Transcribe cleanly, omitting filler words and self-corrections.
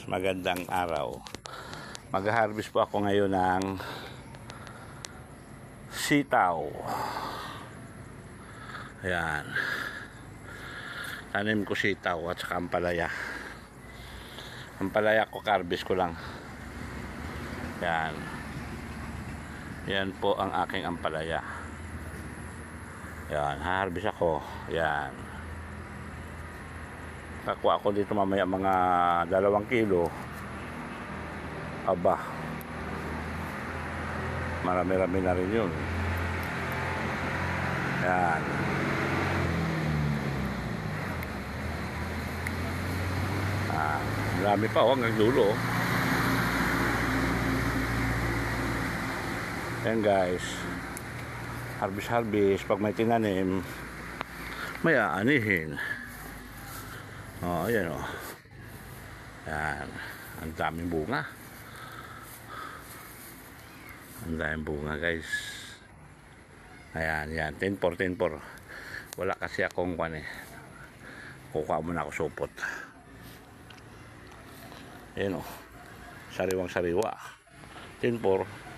magandang araw. Mag-harvest po ako ngayon ng sitaw. Ayan. Tanim ko sitaw at saka ampalaya. Ampalaya ko, harvest ko lang. Ayan. Yan po ang aking ampalaya. Ayan, harvest ako. Ayan. Kakuha ko dito mamaya mga 2 kilo. Aba, marami-rami na rin yun. Yan. Marami pa hanggang dulo. Yan guys, harvest pag may tinanim may aanihin. Ayan yan, ang daming bunga. Ang daming bunga guys. Ayan, yan, 10-4. Wala kasi akong kukuha muna ako supot. Ayan sariwang sariwa, 10-4.